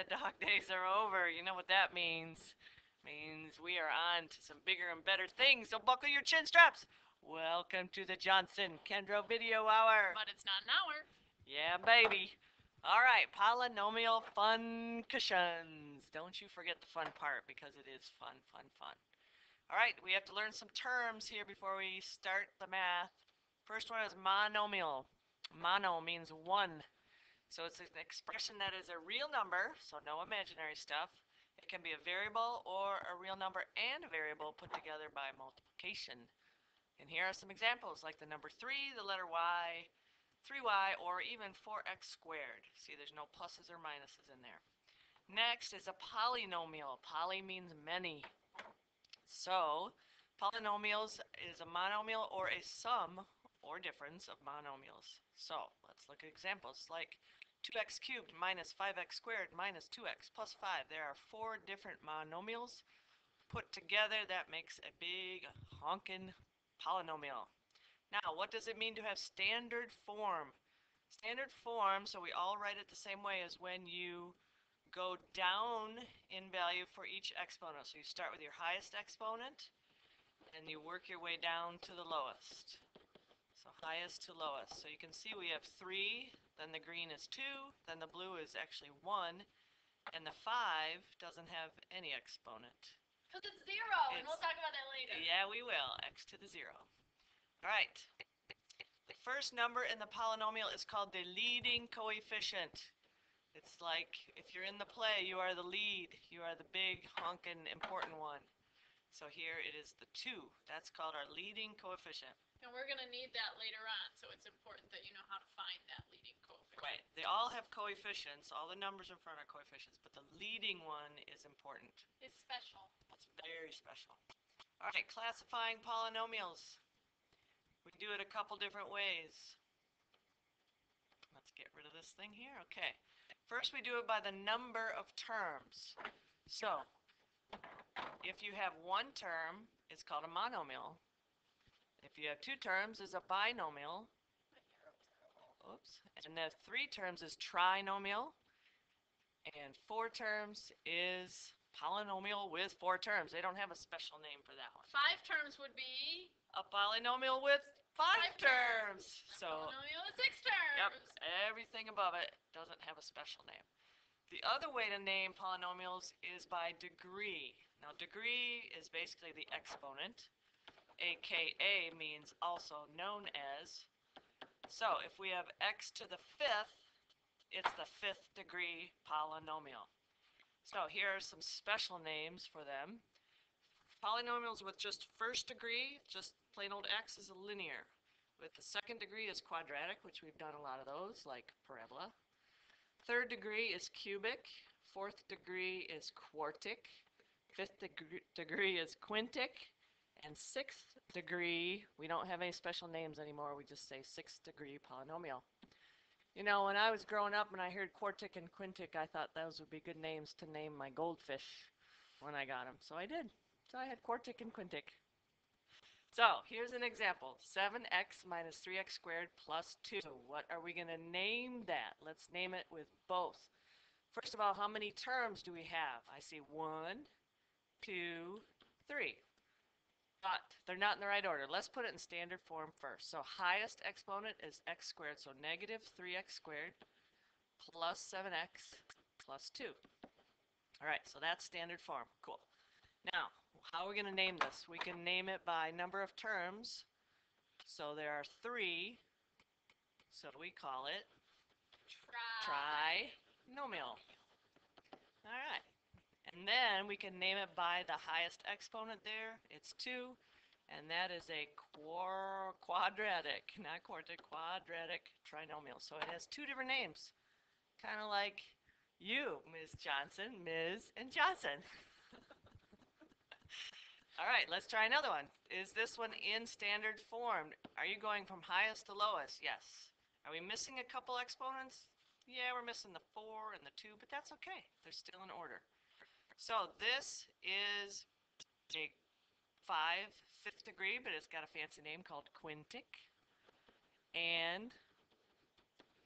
the dog days are over. You know what that means. Means we are on to some bigger and better things, so buckle your chin straps. Welcome to the Johnson Kendro Video Hour. But it's not an hour. Yeah, baby. All right, polynomial fun cushions. Don't you forget the fun part because it is fun, fun, fun. All right, we have to learn some terms here before we start the math. First one is monomial. Mono means one. So it's an expression that is a real number, so no imaginary stuff. It can be a variable or a real number and a variable put together by multiplication. And here are some examples, like the number 3, the letter y, 3y, or even 4x squared. See, there's no pluses or minuses in there. Next is a polynomial. Poly means many. So, polynomials is a monomial or a sum or difference of monomials. So, let's look at examples like 2x cubed minus 5x squared minus 2x plus 5. There are 4 different monomials put together. That makes a big honkin' polynomial. Now, what does it mean to have standard form? Standard form, so we all write it the same way, as when you go down in value for each exponent. So you start with your highest exponent, and you work your way down to the lowest. So highest to lowest. So you can see we have 3, then the green is 2, then the blue is actually 1, and the 5 doesn't have any exponent. Because it's 0, and we'll talk about that later. Yeah, we will. X to the 0. All right. The first number in the polynomial is called the leading coefficient. It's like if you're in the play, you are the lead. You are the big, honkin', important one. So here it is the 2. That's called our leading coefficient. And we're going to need that later on, so it's important that you know how to find that leading coefficient. Right. They all have coefficients. All the numbers in front are coefficients, but the leading one is important. It's special. It's very special. All right, classifying polynomials. We do it a couple different ways. Let's get rid of this thing here. Okay. First, we do it by the number of terms. So, if you have one term, it's called a monomial. If you have 2 terms, it's a binomial. Oops. And then 3 terms is trinomial. And 4 terms is polynomial with 4 terms. They don't have a special name for that one. 5 terms would be a polynomial with 5 terms. So, polynomial with 6 terms. Yep. Everything above it doesn't have a special name. The other way to name polynomials is by degree. Now, degree is basically the exponent. AKA means also known as. So, if we have x to the 5th, it's the 5th degree polynomial. So, here are some special names for them. Polynomials with just first degree, just plain old x, is a linear. With the second degree is quadratic, which we've done a lot of those, like parabola. Third degree is cubic. Fourth degree is quartic. Fifth degree is quintic. And 6th degree, we don't have any special names anymore. We just say 6th degree polynomial. You know, when I was growing up and I heard quartic and quintic, I thought those would be good names to name my goldfish when I got them. So I did. So I had quartic and quintic. So here's an example. 7x minus 3x squared plus 2. What are we going to name that? Let's name it with both. First of all, how many terms do we have? I see 1, 2, 3. But they're not in the right order. Let's put it in standard form first. So highest exponent is x squared, so negative 3x squared plus 7x plus 2. All right, so that's standard form. Cool. Now, how are we going to name this? We can name it by number of terms. So there are 3, so we call it trinomial. All right. And then we can name it by the highest exponent there. It's 2, and that is a quadratic, not quartic, quadratic trinomial. So it has 2 different names, kind of like you, Ms. Johnson, Ms. and Johnson. All right, let's try another one. Is this one in standard form? Are you going from highest to lowest? Yes. Are we missing a couple exponents? Yeah, we're missing the 4 and the 2, but that's okay. They're still in order. So this is a 5th degree, but it's got a fancy name called quintic. And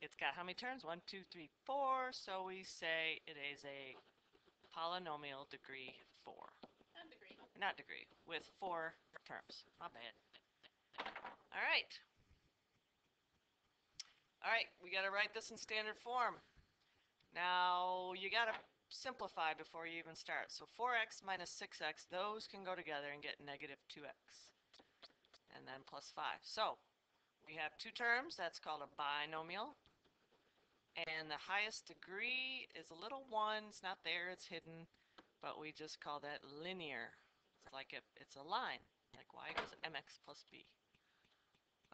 It's got how many terms? 1, 2, 3, 4. So we say it is a polynomial degree 4. Not degree. Not degree, with 4 terms. Not bad. All right. All right, we got to write this in standard form. Now, you got to simplify before you even start. So 4x minus 6x, those can go together and get negative 2x. And then plus 5. So, we have two terms. That's called a binomial. And the highest degree is a little 1. It's not there. It's hidden. But we just call that linear. It's like it's a line. Like y equals mx plus b.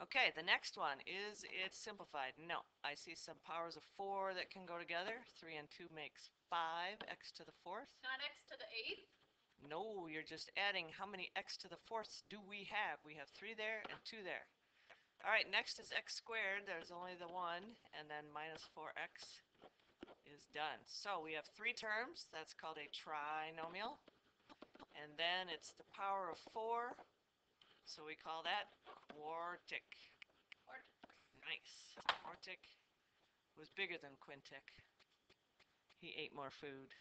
Okay, the next one is it's simplified. No, I see some powers of 4 that can go together. 3 and 2 makes 5, x to the 4th. Not x to the 8th? No, you're just adding how many x to the 4ths do we have? We have 3 there and 2 there. All right, next is x squared. There's only the 1, and then minus 4x is done. So we have 3 terms. That's called a trinomial. And then it's the power of 4. So we call that quartic. Nice. Quartic was bigger than quintic. He ate more food.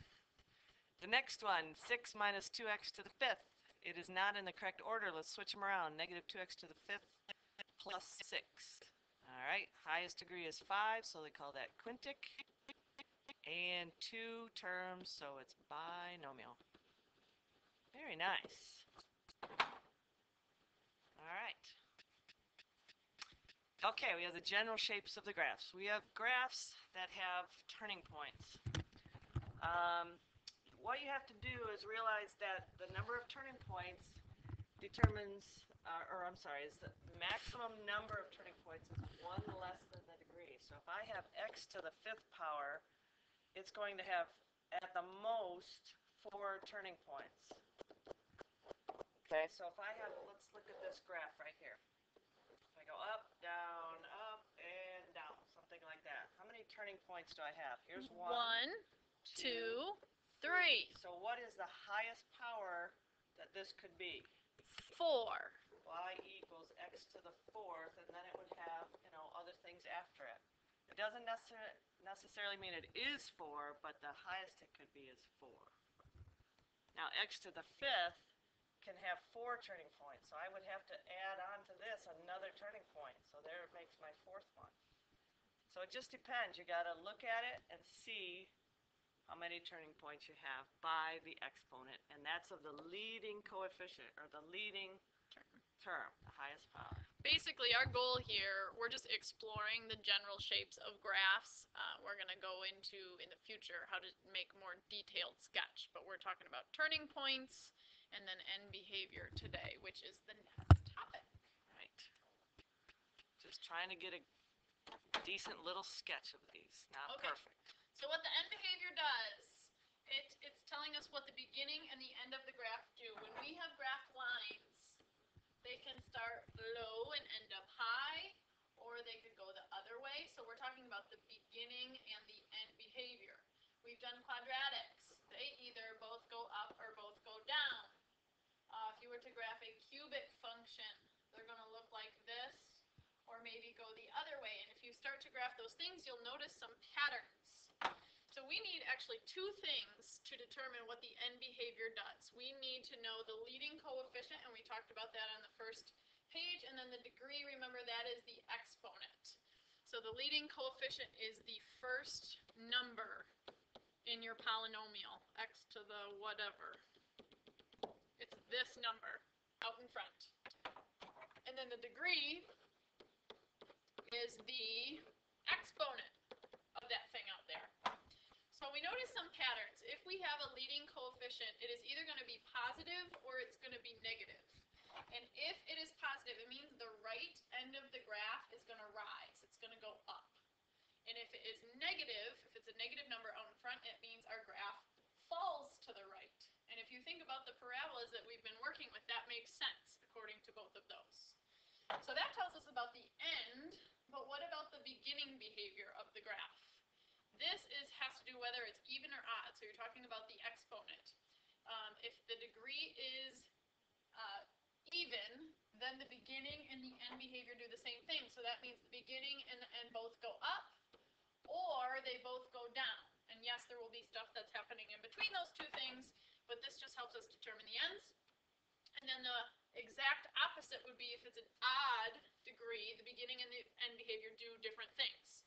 The next one, 6 minus 2x to the 5th. It is not in the correct order. Let's switch them around. Negative 2x to the 5th plus 6. All right, highest degree is 5, so they call that quintic. And 2 terms, so it's binomial. Very nice. All right. Okay, we have the general shapes of the graphs. We have graphs that have turning points. What you have to do is realize that the number of turning points determines, is the maximum number of turning points is 1 less than the degree. So if I have x to the 5th power, it's going to have, at the most, 4 turning points. Okay, so if I have, let's look at this graph right here. If I go up, and down, something like that. How many turning points do I have? Here's 1, 2, 3. So what is the highest power that this could be? 4. Y equals x to the 4th, and then it would have, other things after it. It doesn't necessarily mean it is 4, but the highest it could be is 4. Now, x to the 5th can have 4 turning points, so I would have to add on to this another turning point. So there it makes my 4th one. So it just depends. You got to look at it and see how many turning points you have by the exponent, and that's of the leading coefficient, or the leading term, the highest power. Basically, our goal here, we're just exploring the general shapes of graphs. We're going to go into, in the future, how to make more detailed sketch, but we're talking about turning points and then end behavior today, which is the next topic. Right. Just trying to get a decent little sketch of these, not perfect. So what the end behavior does, it's telling us what the beginning and the end of the graph do. When we have graph lines, they can start low and end up high, or they could go the other way. So we're talking about the beginning and the end behavior. We've done quadratics. They either both go up or both go down. If you were to graph a cubic function, they're going to look like this, or maybe go the other way. And if you start to graph those things, you'll notice some patterns. So we need actually 2 things to determine what the end behavior does. We need to know the leading coefficient, and we talked about that on the first page, and then the degree, remember that is the exponent. So the leading coefficient is the first number in your polynomial, x to the whatever. It's this number out in front. And then the degree is the exponent of that thing out there. So we notice some patterns. If we have a leading coefficient, it is either going to be positive or it's going to be negative. And if it is positive, it means the right end of the graph is going to rise. It's going to go up. And if it is negative, if it's a negative number out in front, it means our graph falls to the right. And if you think about the parabolas that we've been working with, that makes sense according to both of those. So that tells us about the end, but what about the beginning behavior of the graph? This has to do whether it's even or odd, so you're talking about the exponent. If the degree is even, then the beginning and the end behavior do the same thing. So that means the beginning and the end both go up, or they both go down. And yes, there will be stuff that's happening in between those two things, but this just helps us determine the ends. And then the exact opposite would be if it's an odd degree, the beginning and the end behavior do different things.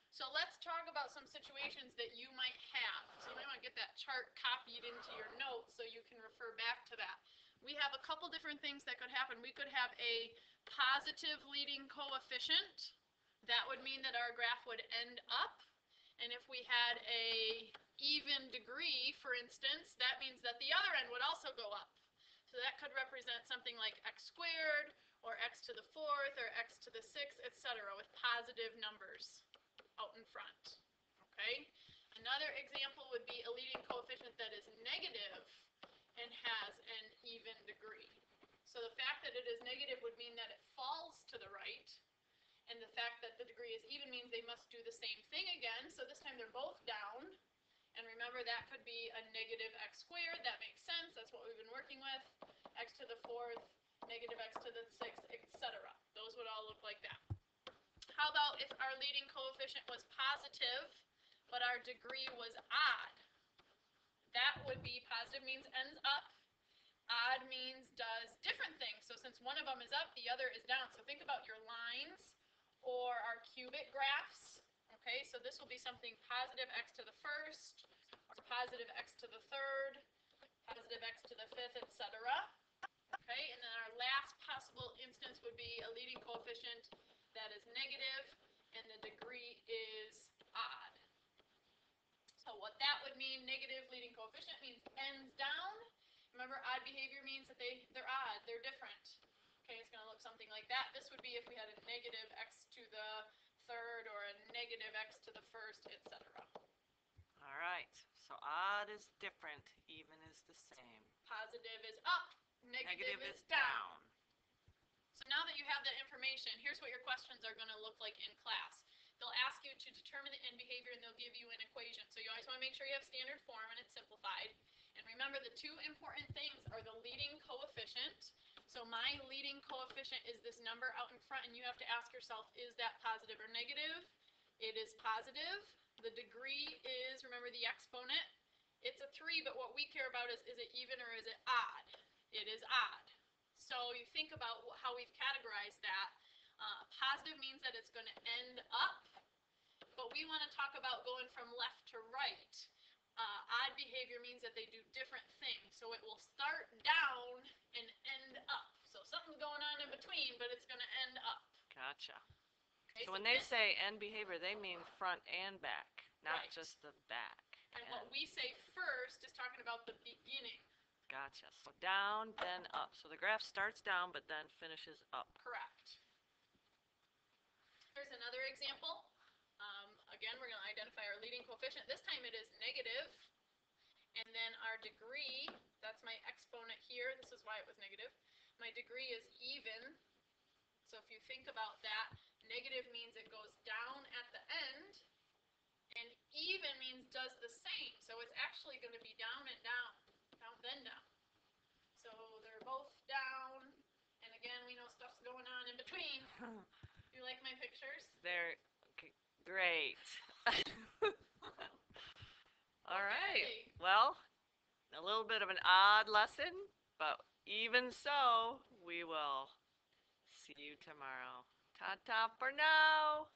So let's talk about some situations that you might have. So you might want to get that chart copied into your notes so you can refer back to that. We have a couple different things that could happen. We could have a positive leading coefficient. That would mean that our graph would end up. And if we had a even degree, for instance, that means that the other end would also go up. So that could represent something like x squared, or x to the fourth, or x to the sixth, etc., with positive numbers out in front. Okay? Another example would be a leading coefficient that is negative and has an even degree. So the fact that it is negative would mean that it falls to the right, and the fact that the degree is even means they must do the same thing again. So this time they're both down. And remember, that could be a negative x squared. That makes sense. That's what we've been working with. X to the fourth, negative x to the sixth, etc. Those would all look like that. How about if our leading coefficient was positive, but our degree was odd? That would be positive means ends up. Odd means does different things. So since one of them is up, the other is down. So think about your lines or our cubic graphs. Okay, so this will be something positive x to the first, or positive x to the third, positive x to the fifth, etc. Okay, and then our last possible instance would be a leading coefficient that is negative and the degree is odd. So what that would mean, negative leading coefficient means ends down. Remember, odd behavior means that they're odd, they're different. Okay, it's going to look something like that. This would be if we had a negative x to the third or a negative x to the first, etc. All right. So odd is different, even is the same. Positive is up, negative is down. So now that you have that information, here's what your questions are going to look like in class. They'll ask you to determine the end behavior and they'll give you an equation. So you always want to make sure you have standard form and it's simplified. And remember, the two important things are the leading coefficient. So my leading coefficient is this number out in front, and you have to ask yourself, is that positive or negative? It is positive. The degree is, remember, the exponent. It's a 3, but what we care about is it even or is it odd? It is odd. So you think about how we've categorized that. Positive means that it's going to end up, but we want to talk about going from left to right. Odd behavior means that they do different things. So it will start down and end up. So something's going on in between, but it's going to end up. Gotcha. Okay, So when they say end behavior, they mean front and back, not right. Just the back. And what we say first is talking about the beginning. Gotcha. So down, then up. So the graph starts down, but then finishes up. Correct. Here's another example. Again, we're going to identify our leading coefficient. This time it is negative. And then our degree, that's my exponent here. This is why it was negative. My degree is even. So if you think about that, negative means it goes down at the end. And even means does the same. So it's actually going to be down and down. Down, then down. So they're both down. And again, we know stuff's going on in between. You like my pictures? They're okay, great. All right. Well, a little bit of an odd lesson, but even so, we will see you tomorrow. Ta-ta for now.